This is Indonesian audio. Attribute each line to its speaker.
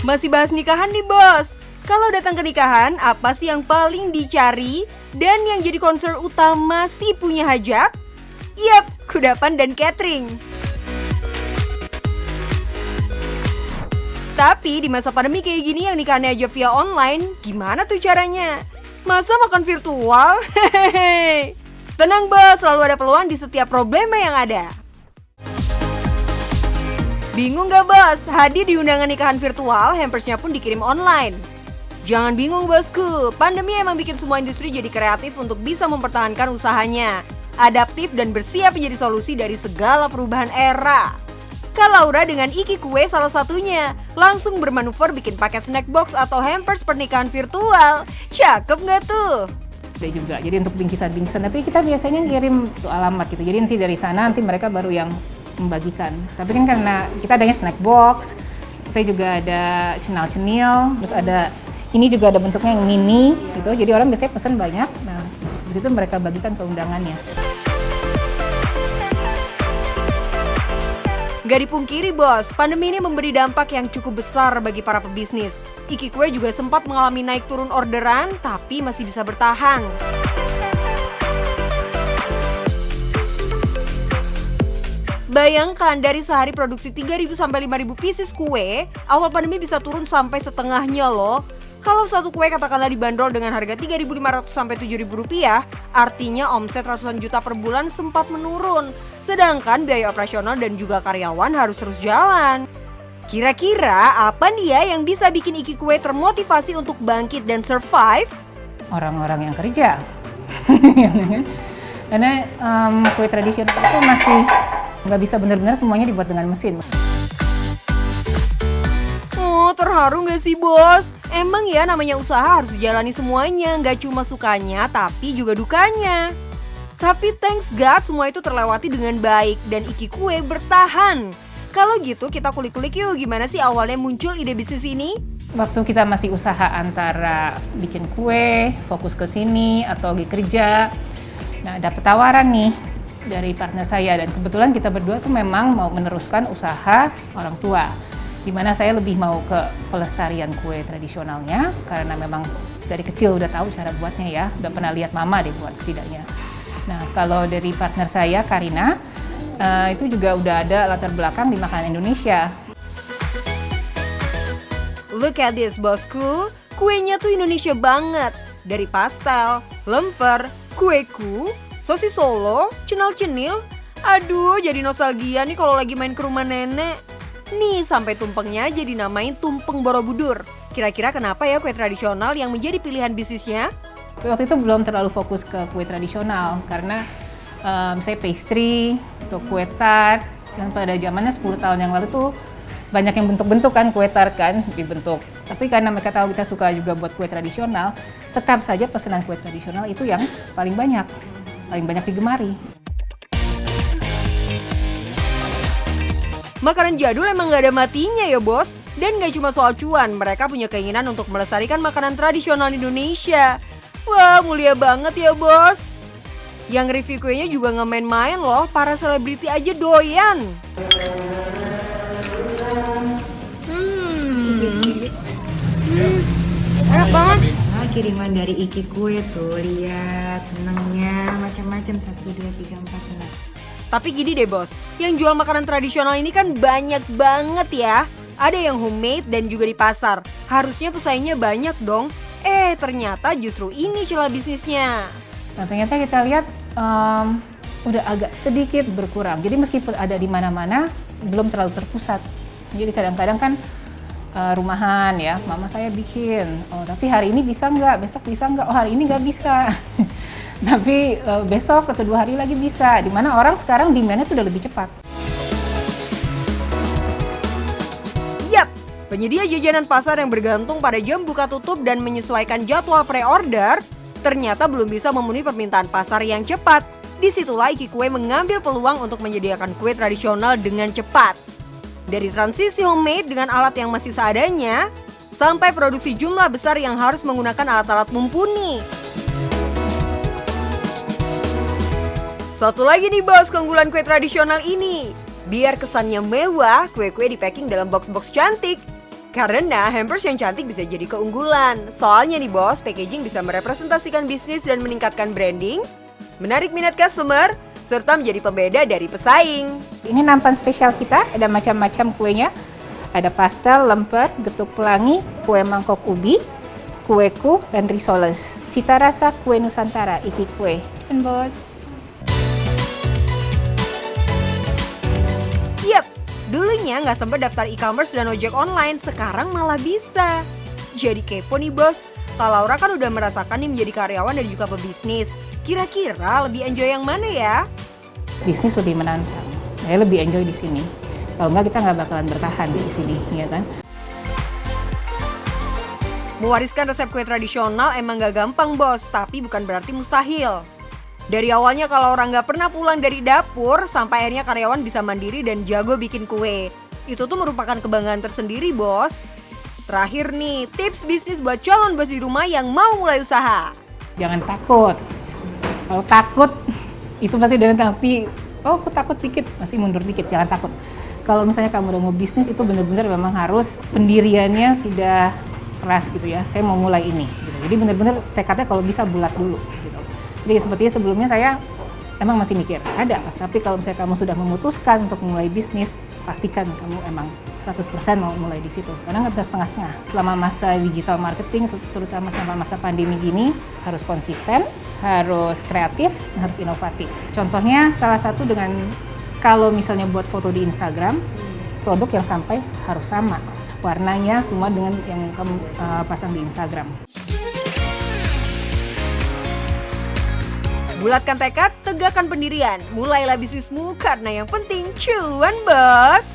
Speaker 1: Masih bahas nikahan nih bos. Kalau datang ke nikahan, apa sih yang paling dicari dan yang jadi concern utama si punya hajat? Yap, kudapan dan catering. Tapi di masa pandemi kayak gini yang nikahannya aja via online, gimana tuh caranya? Masa makan virtual? Hehehe. Tenang bos, selalu ada peluang di setiap problema yang ada. Bingung gak bos? Hadir di undangan nikahan virtual, hampersnya pun dikirim online. Jangan bingung bosku, pandemi emang bikin semua industri jadi kreatif untuk bisa mempertahankan usahanya, adaptif dan bersiap menjadi solusi dari segala perubahan era. Kak Laura dengan Iki Kue salah satunya, langsung bermanuver bikin paket snack box atau hampers pernikahan virtual. Cakep gak tuh?
Speaker 2: Ada juga, jadi untuk bingkisan-bingkisan, tapi kita biasanya ngirim tuh alamat gitu, jadi nanti dari sana nanti mereka baru yang membagikan. Tapi kan karena kita adanya snack box, kita juga ada cenal-cenil, terus ada ini juga ada bentuknya yang mini gitu. Jadi orang biasanya pesan banyak. Nah, di situ mereka bagikan ke undangannya.
Speaker 1: Gak dipungkiri bos, pandemi ini memberi dampak yang cukup besar bagi para pebisnis. Iki Kue juga sempat mengalami naik turun orderan, tapi masih bisa bertahan. Bayangkan dari sehari produksi 3.000 sampai 5.000 pieces kue, awal pandemi bisa turun sampai setengahnya loh. Kalau satu kue katakanlah dibanderol dengan harga 3.500 sampai 7.000 rupiah, artinya omset ratusan juta per bulan sempat menurun. Sedangkan biaya operasional dan juga karyawan harus terus jalan. Kira-kira apa nih ya yang bisa bikin Iki Kue termotivasi untuk bangkit dan survive?
Speaker 2: Orang-orang yang kerja. Karena kue tradisional itu masih nggak bisa benar-benar semuanya dibuat dengan mesin.
Speaker 1: Oh, terharu nggak sih bos? Emang ya namanya usaha harus dijalani semuanya, nggak cuma sukanya tapi juga dukanya. Tapi thanks God semua itu terlewati dengan baik dan Iki Kue bertahan. Kalau gitu kita kulik-kulik yuk gimana sih awalnya muncul ide bisnis ini?
Speaker 2: Waktu kita masih usaha antara bikin kue, fokus ke sini atau lagi kerja. Nah, dapet tawaran nih dari partner saya dan kebetulan kita berdua tuh memang mau meneruskan usaha orang tua, di mana saya lebih mau ke pelestarian kue tradisionalnya karena memang dari kecil udah tahu cara buatnya ya, udah pernah lihat mama deh buat setidaknya. Nah, kalau dari partner saya Karina itu juga udah ada latar belakang di makanan Indonesia.
Speaker 1: Look at this bosku, kuenya tuh Indonesia banget. Dari pastel, lemper, kueku, sosis Solo, cenal-cenil. Aduh, jadi nostalgia nih kalau lagi main ke rumah nenek. Nih, sampai tumpengnya aja dinamain tumpeng Borobudur. Kira-kira kenapa ya kue tradisional yang menjadi pilihan bisnisnya?
Speaker 2: Waktu itu belum terlalu fokus ke kue tradisional karena saya pastry atau kue tart. Dan pada zamannya 10 tahun yang lalu tuh banyak yang bentuk-bentuk kan kue tart kan dibentuk. Tapi karena mereka tahu kita suka juga buat kue tradisional, tetap saja pesanan kue tradisional itu yang paling banyak digemari.
Speaker 1: Makanan jadul emang gak ada matinya ya bos. Dan gak cuma soal cuan, mereka punya keinginan untuk melestarikan makanan tradisional Indonesia. Wah, mulia banget ya bos. Yang review kuenya juga gak main-main loh, para selebriti aja doyan. Enak banget.
Speaker 3: Kiriman dari Iki Kue tuh, lihat senangnya macam-macam 1, 2, 3, 4.
Speaker 1: Tapi gini deh bos, yang jual makanan tradisional ini kan banyak banget ya. Ada yang homemade dan juga di pasar. Harusnya pesaingnya banyak dong. Ternyata justru ini celah bisnisnya.
Speaker 2: Nah, ternyata kita lihat udah agak sedikit berkurang. Jadi meskipun ada di mana-mana, belum terlalu terpusat. Jadi kadang-kadang kan rumahan ya, mama saya bikin. Oh, tapi hari ini bisa nggak? Besok bisa nggak? Oh, hari ini nggak bisa. Tapi besok atau 2 hari lagi bisa. Dimana orang sekarang demand-nya tuh udah lebih cepat.
Speaker 1: Yap, penyedia jajanan pasar yang bergantung pada jam buka tutup dan menyesuaikan jadwal pre-order ternyata belum bisa memenuhi permintaan pasar yang cepat. Disitulah Iki Kue mengambil peluang untuk menyediakan kue tradisional dengan cepat. Dari transisi homemade dengan alat yang masih seadanya, sampai produksi jumlah besar yang harus menggunakan alat-alat mumpuni. Satu lagi nih bos, keunggulan kue tradisional ini. Biar kesannya mewah, kue-kue di packing dalam box-box cantik. Karena hampers yang cantik bisa jadi keunggulan. Soalnya nih bos, packaging bisa merepresentasikan bisnis dan meningkatkan branding, menarik minat customer, serta menjadi pembeda dari pesaing.
Speaker 2: Ini nampan spesial kita, ada macam-macam kuenya. Ada pastel, lemper, getuk pelangi, kue mangkok ubi, kueku, dan risoles. Cita rasa kue Nusantara, Iki Kue. Dan bos.
Speaker 1: Yap, dulunya nggak sempat daftar e-commerce dan ojek online, sekarang malah bisa. Jadi kepo nih bos, Kak Laura kan udah merasakan nih menjadi karyawan dan juga pebisnis. Kira-kira lebih enjoy yang mana ya?
Speaker 2: Bisnis lebih menantang. Saya lebih enjoy di sini. Kalau nggak kita nggak bakalan bertahan di sini, ya kan?
Speaker 1: Mewariskan resep kue tradisional emang gak gampang bos, tapi bukan berarti mustahil. Dari awalnya kalau orang gak pernah pulang dari dapur, sampai akhirnya karyawan bisa mandiri dan jago bikin kue. Itu tuh merupakan kebanggaan tersendiri bos. Terakhir nih, tips bisnis buat calon bos di rumah yang mau mulai usaha.
Speaker 2: Jangan takut. Kalau takut, itu pasti dengan tapi, oh aku takut dikit, masih mundur dikit, jangan takut. Kalau misalnya kamu udah mau bisnis, itu benar-benar memang harus pendiriannya sudah keras gitu ya. Saya mau mulai ini. Gitu. Jadi benar-benar tekadnya kalau bisa bulat dulu. Gitu. Jadi sepertinya sebelumnya saya emang masih mikir, ada. Tapi kalau misalnya kamu sudah memutuskan untuk mulai bisnis, pastikan kamu emang 100% mau mulai di situ. Karena nggak bisa setengah-setengah. Selama masa digital marketing, terutama selama masa pandemi gini, harus konsisten, harus kreatif, harus inovatif. Contohnya salah satu dengan kalau misalnya buat foto di Instagram, produk yang sampai harus sama. Warnanya semua dengan yang kamu pasang di Instagram.
Speaker 1: Bulatkan tekad, tegakkan pendirian. Mulailah bisnismu karena yang penting cuan bos.